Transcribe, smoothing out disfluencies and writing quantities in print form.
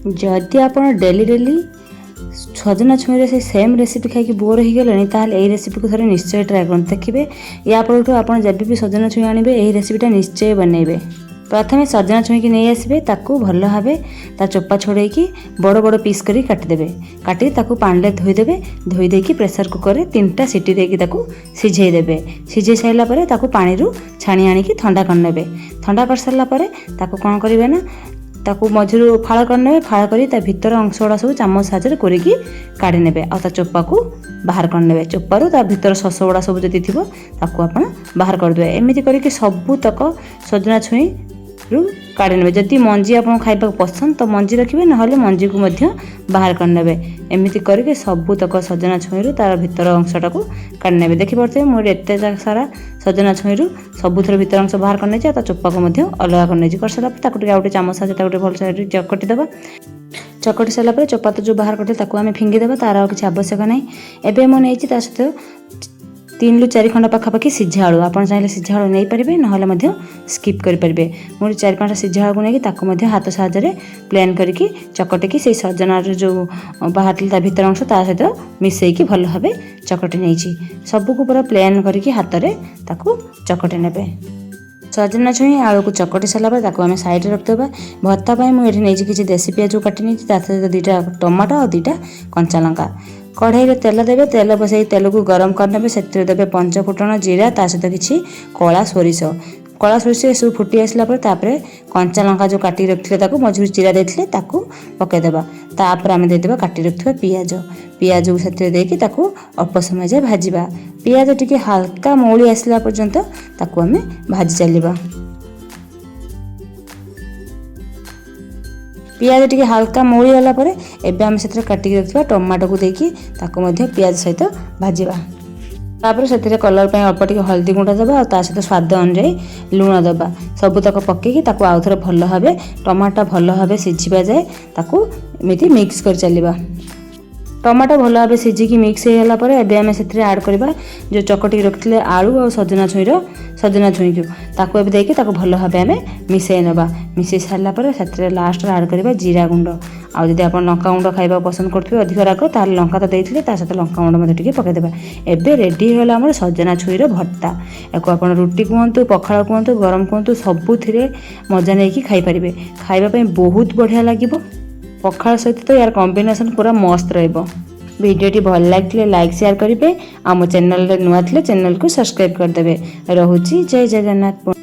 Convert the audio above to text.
जदि आप daily daily सजना छुई से सेम रेसिपी खाई बोर हो गले ताल यही रेसिपी को थोड़े निश्चय ट्राए कर देखिए। या पर आप जब भी सजना छुई आणवे यही रेसिपीटा निश्चय बनइबे। प्रथम सजना छुई की नहीं आसबे ताकू भल भाव ता चोपा छोड़े बड़ बड़ पीस करी काटिदेवे। काटी ताकू पानी धोईदेवे। धोई देकी प्रेसर कुकर रे 3टा सीटी देकी ताकू सिझेदेवे। सिझे सारा पर ताकू पानी रू छाणी आनिकी ठंडा करने। ठंडा कर सारा पर ताकू कौन करेंगे ना ताकू मझिरू फाड़ करने। फाड़ करी ता भीतर अंश गुड़ा सब चामच साहाଯ୍य कोरिकी काढ़ी नेबे। आ ता चोपा को बाहर करने। चोपारू ता भीतर शस गुड़ा सब जदि थिबो ताकू आपण बाहर करदेवे। एमिति करिकी सबु तक सजना छुई रू काढ़ी नेबे। जदि मंजी आपन खाइबा पसंद तो मंजी रखिबे नहले मंजी को मध्य बाहर करनेबे। एमिति करके सबु तक सजना छुई रू तार भीतर अंशटा को काढ़ी नेबे। देखि परते मोर एते सारा सजना छुई रू सबुथर भीतर अंश बाहर करने ता चोपा को मध्य अलग करने कर सारा ताकू टिके आउटे चामच साथे ताकू भल से चकटी देबा। चकटी सारा पर चोपा तो जो बाहर करते ताकू आमे फिंगी देबा। तार किछि आवश्यक नै। एबे मो नेछि ता सहित 3 ରୁ 4 खंड पाखापाखि सिझा आलू आप चाहिए सिझा आलू नहीं पारे ना स्किप करेंगे। मुझे 4-5टा सिझा आलू को लेकिन हाथ साहाय्य प्लेन करके चकटिकी से सजना जो बाहर भीतर अंश ता सहित मिसईकी भल भाव चकटी नहीं सबको पूरा प्लेन करके हाथ में चकटी ने। सजना छुई आलू को चकटी सारापर आम साइड रखिदेबा। भत्ता मुझे नहीं किसी देसी पियाज काटी नहीं सहित 2टा टमाटो और 2टा कंचा लंका। कढ़ाई रे तेल देवे। तेल बसई तेल को गरम करने से देवे पंचफुटन जीरा ता सहित किसी कला सोरिष। कला सोरिष सब फुटी आसला कंचा लंका जो काटी रखिले मझुर चिरा देते पकईदेवा। तापर आम देदेबा काटी रखिथिबा पियाज। पियाज को से देकी अल्प समय जाए भाजवा। पियाज टिके हल्का मौली आसला पर्यंत ताकू आम भाजी चलवा। पियाज टिके हल्का मौली गला पर एबे आम से काटिक रखिबा टमाटो को देकी ताकू मध्य पियाज सहित भाजवा। तापर से कलर पे अल्प टिके हल्दी गुंडा देबा और सहित स्वाद अनुसार लुण देबा। सबुतक पकईकी ताकू आउ थोड़े भल भाव टमाटो भल भाव सिझा जाए ताकू एमती मिक्स कर चलवा। टमाटो भल भाव सिझिकी मिक्स हो गला पर एबे आम से ऐड करबा जो चकटी रखिले आलू और सजना छुई को ताकू एबे देके ताकू भल भाव आम मिसई नबा। मिसई सारा पर से लास्ट ऐड करबा जीरा गुंड। आ जदि आप लंका गुंड खाइबा पसंद करथिबे अधिक राग तार लंका तो देथिले ता सहित लंका गुंड मते टिके पकईदेबा। एबे रेडी होला हमर सजना छुईर भर्ता। याको आपण रुटी कहतु पखाड़ कहतु गरम कहतु सबुथिरे मजा नहीं खाई पारिबे। खाइबा पई बहुत बढ़िया लागिबो। पखाड़ सहित तो यार कॉम्बिनेशन पूरा मस्त रहिबो। वीडियोटी भल लगे लाइक शेयर करेंगे। आम चैनल नुआ थे चैनल को सब्सक्राइब करदे। रहुची जय जगन्नाथ।